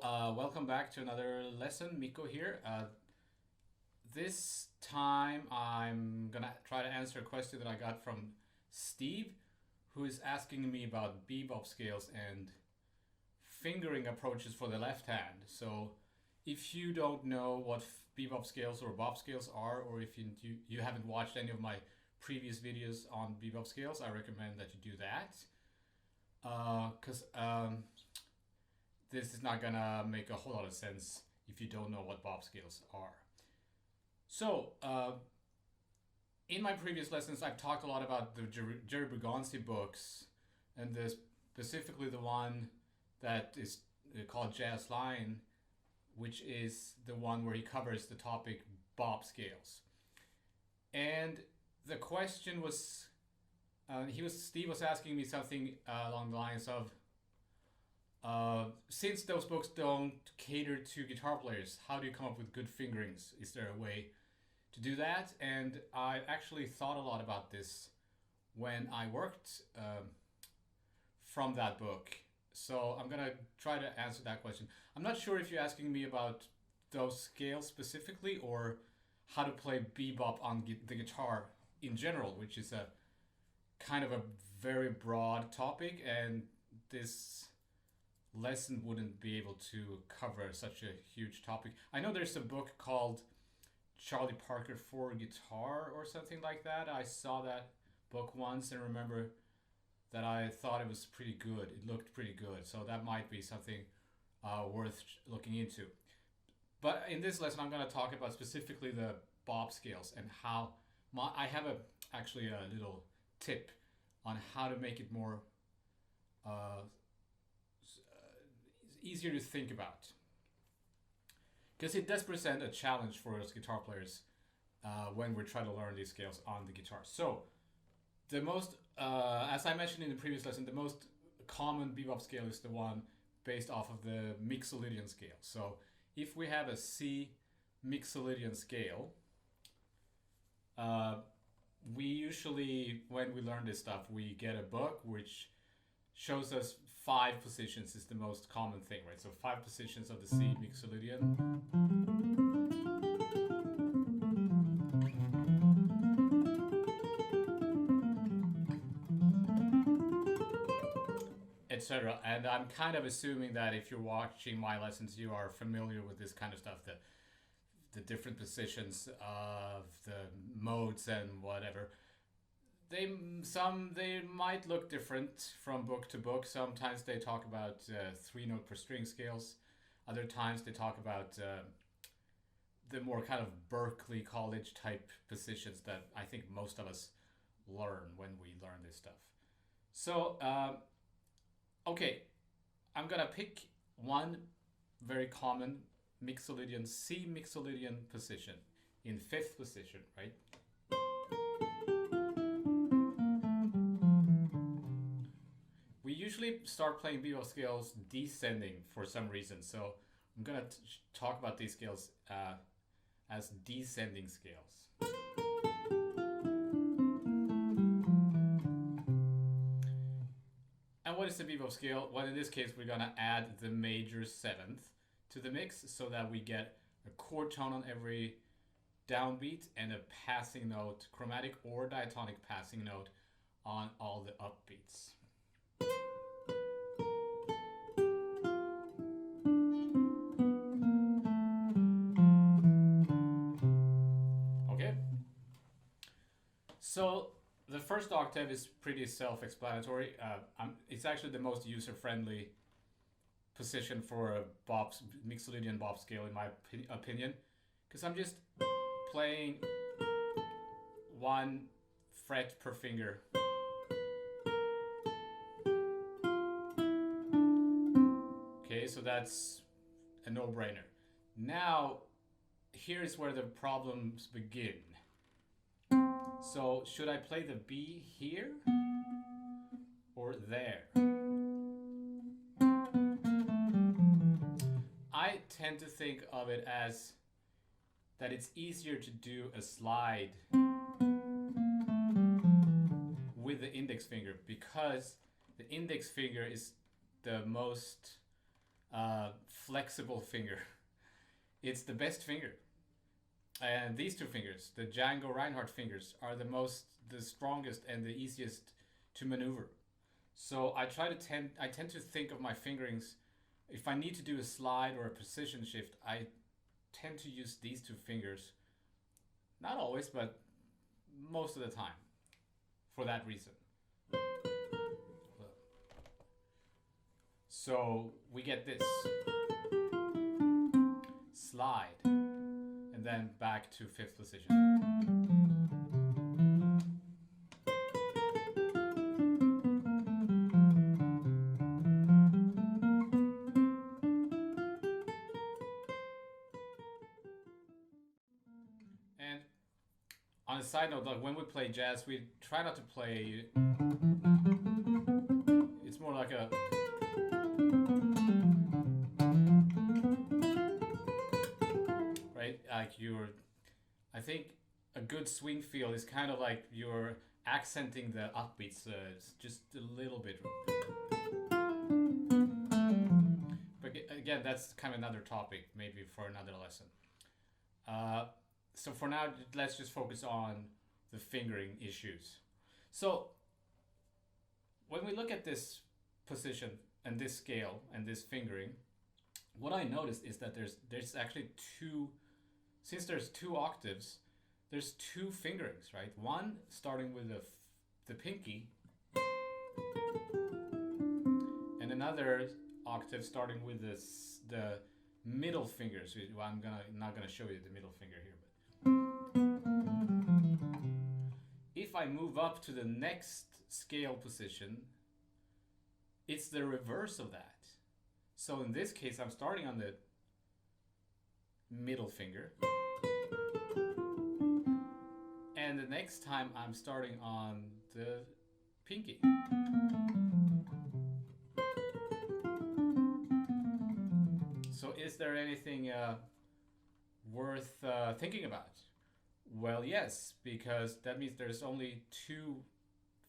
Welcome back to another lesson. Mikko here. This time I'm gonna try to answer a question that I got from Steve, who is asking me about bebop scales and fingering approaches for the left hand. So, if you don't know what bebop scales or bop scales are, or if you haven't watched any of my previous videos on bebop scales, I recommend that you do that. Because this is not gonna make a whole lot of sense if you don't know what bop scales are. So, in my previous lessons, I've talked a lot about the Jerry Bergonzi books, and specifically the one that is called Jazz Line, which is the one where he covers the topic bop scales. And the question was, Steve was asking me something along the lines of, since those books don't cater to guitar players, how do you come up with good fingerings? Is there a way to do that? And I actually thought a lot about this when I worked from that book. So I'm gonna try to answer that question. I'm not sure if you're asking me about those scales specifically or how to play bebop on the guitar in general, which is a kind of a very broad topic, and this lesson wouldn't be able to cover such a huge topic. I know there's a book called Charlie Parker for Guitar or something like that. I saw that book once and remember that I thought it was pretty good. It looked pretty good, so that might be something worth looking into. But in this lesson, I'm going to talk about specifically the bop scales and how I have actually a little tip on how to make it more easier to think about, because it does present a challenge for us guitar players when we're trying to learn these scales on the guitar. So the most, as I mentioned in the previous lesson, the most common bebop scale is the one based off of the Mixolydian scale. So if we have a C Mixolydian scale, we usually, when we learn this stuff, we get a book which shows us 5 positions is the most common thing, right? So 5 positions of the C Mixolydian. Etc. And I'm kind of assuming that if you're watching my lessons, you are familiar with this kind of stuff, the different positions of the modes and whatever. They might look different from book to book. Sometimes they talk about 3-note per string scales. Other times they talk about the more kind of Berklee college type positions that I think most of us learn when we learn this stuff. So, okay, I'm gonna pick one very common Mixolydian, C Mixolydian position in 5th position, right? We usually start playing bebop scales descending for some reason, so I'm gonna talk about these scales as descending scales. And what is the bebop scale? Well, in this case, we're gonna add the major 7th to the mix so that we get a chord tone on every downbeat and a passing note, chromatic or diatonic passing note on all the upbeats. Okay? So the first octave is pretty self-explanatory. It's actually the most user-friendly position for a Mixolydian bop scale in my opinion, because I'm just playing 1 fret per finger. Okay, so that's a no-brainer. Now, here's where the problems begin. So, should I play the B here or there? I tend to think of it as that it's easier to do a slide with the index finger, because the index finger is the most flexible finger. It's the best finger. And these two fingers, the Django Reinhardt fingers, are the strongest and the easiest to maneuver. So I tend to think of my fingerings. If I need to do a slide or a precision shift, I tend to use these two fingers. Not always, but most of the time, for that reason. So we get this slide, and then back to fifth position. And on a side note, like when we play jazz, we try not to play. It's more like a. Right? Like I think a good swing feel is kind of like you're accenting the upbeats just a little bit. But again, that's kind of another topic, maybe for another lesson. So for now, let's just focus on the fingering issues. So when we look at this position and this scale and this fingering, what I noticed is that there's actually two, since there's two octaves, there's two fingerings, right? One starting with the pinky, and another octave starting with the middle fingers. Well, not gonna show you the middle finger here, but if I move up to the next scale position, it's the reverse of that. So in this case, I'm starting on the middle finger, and the next time I'm starting on the pinky. So is there anything worth thinking about? Well, yes, because that means there's only two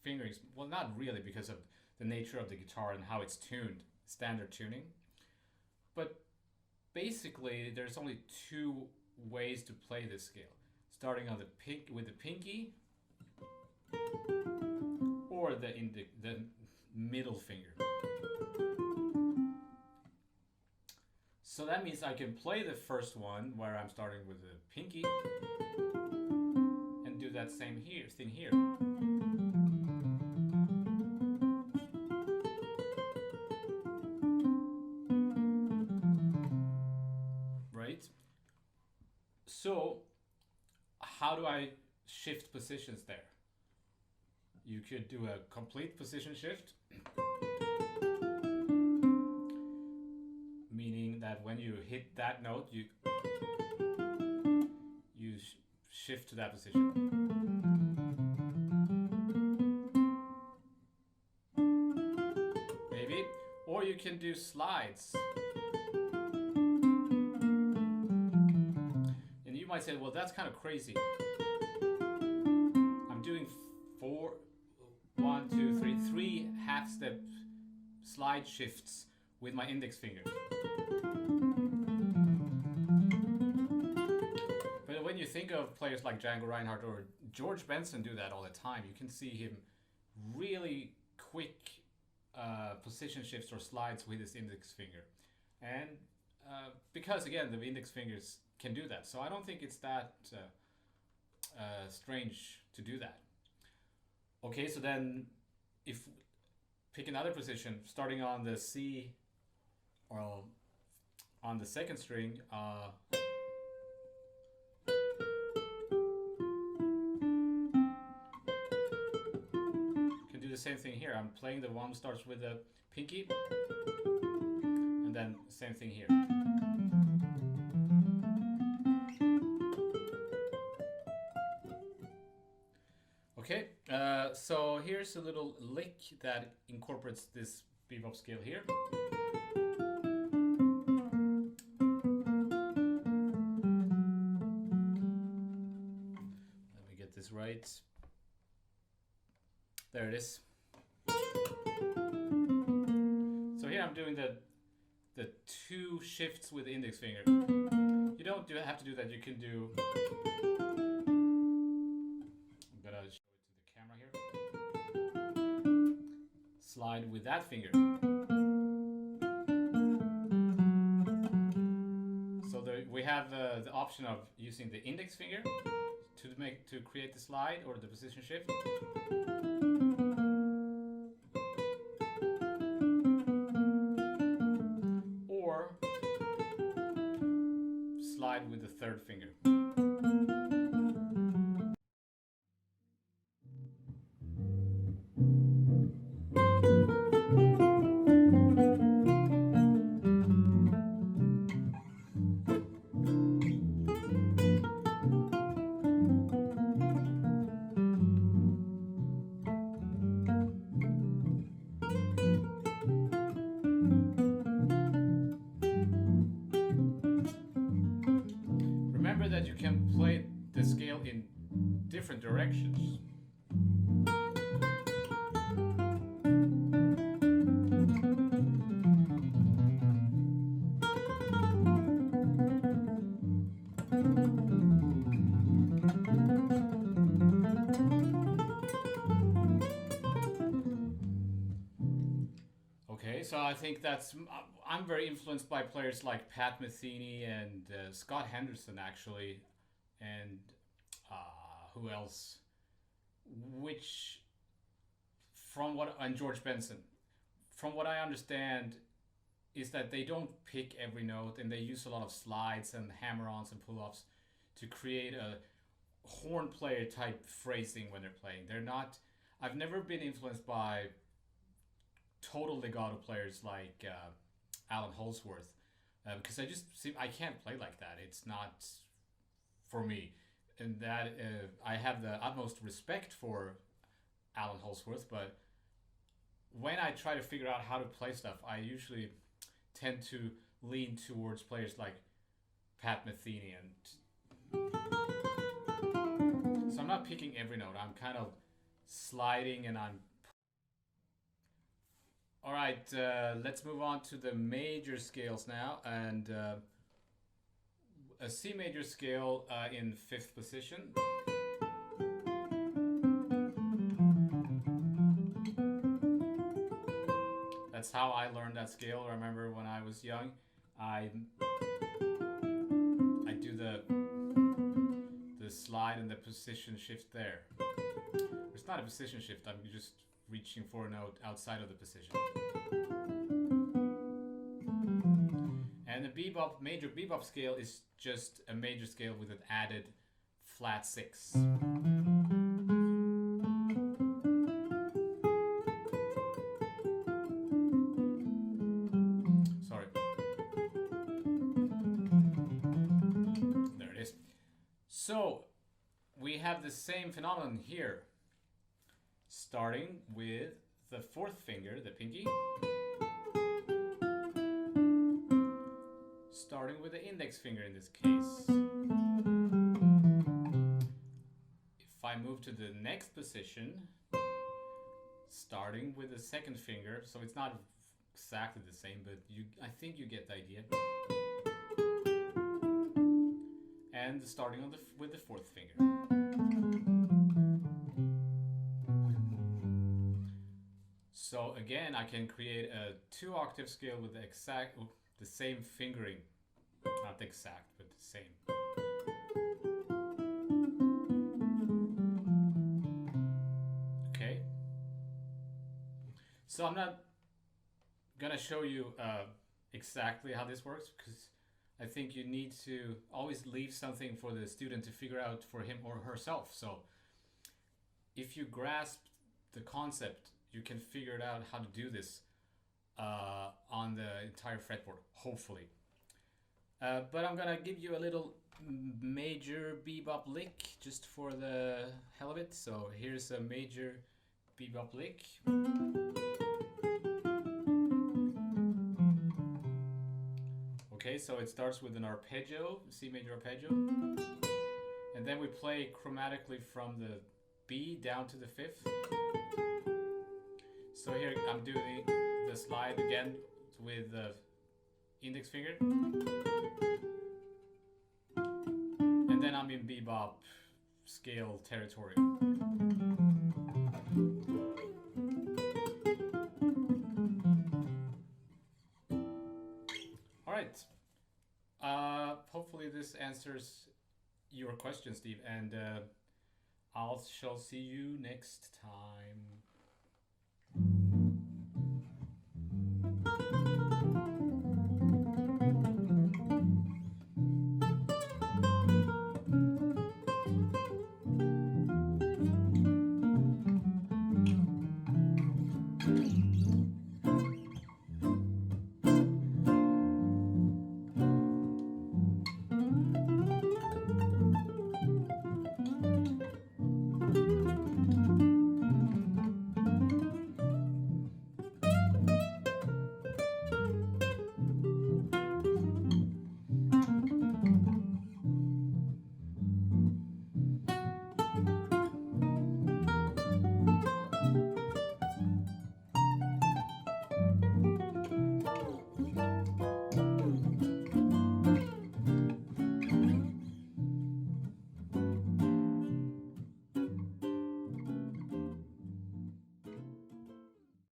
fingerings. Well, not really, because of the nature of the guitar and how it's tuned, standard tuning. But basically, there's only two ways to play this scale. Starting on with the pinky, or the middle finger. So that means I can play the first one where I'm starting with the pinky and do that same thing here. Right? So how do I shift positions there? You could do a complete position shift, meaning that when you hit that note, you shift to that position. Maybe. Or you can do slides. And you might say, well, that's kind of crazy. I'm doing three half-step slide shifts with my index finger. But when you think of players like Django Reinhardt or George Benson do that all the time, you can see him really quick position shifts or slides with his index finger. And because, again, the index fingers can do that. So I don't think it's that strange to do that. Okay, so then if pick another position, starting on the C or on the second string, can do the same thing here. I'm playing the one starts with the pinky, and then same thing here. Okay, so here's a little lick that incorporates this bebop scale here. Let me get this right. There it is. So here I'm doing the the 2 shifts with the index finger. You don't have to do that. You can do. I'm gonna show it to the camera here. Slide with that finger. So we have the option of using the index finger to create the slide or the position shift. Or slide with the 3rd finger. Remember that you can play the scale in different directions. Okay, so I think I'm very influenced by players like Pat Metheny and Scott Henderson, actually, and who else? And George Benson. From what I understand, is that they don't pick every note and they use a lot of slides and hammer-ons and pull-offs to create a horn player type phrasing when they're playing. They're not. I've never been influenced by total legato players like Alan Holsworth because I can't play like that. It's not for me, and that I have the utmost respect for Alan Holsworth, but when I try to figure out how to play stuff, I usually tend to lean towards players like Pat Metheny, and so I'm not picking every note. I'm kind of sliding, and I'm. All right, let's move on to the major scales now, and a C major scale in 5th position. That's how I learned that scale. I remember when I was young, I do the slide and the position shift there. It's not a position shift. I'm just reaching for a note outside of the position. And the major bebop scale is just a major scale with an added flat 6. Sorry. There it is. So we have the same phenomenon here. Starting with the 4th finger, the pinky. Starting with the index finger in this case. If I move to the next position, starting with the 2nd finger, so it's not exactly the same, but I think you get the idea. And starting with the 4th finger. So again, I can create a 2-octave scale with the same fingering. Not exact, but the same. Okay. So I'm not gonna show you exactly how this works because I think you need to always leave something for the student to figure out for him or herself. So if you grasp the concept, you can figure it out how to do this on the entire fretboard, hopefully. But I'm gonna give you a little major bebop lick just for the hell of it. So here's a major bebop lick. Okay, so it starts with an arpeggio, C major arpeggio, and then we play chromatically from the B down to the 5th. So here I'm doing the slide again with the index finger. And then I'm in bebop scale territory. All right. Hopefully this answers your question, Steve, and I shall see you next time.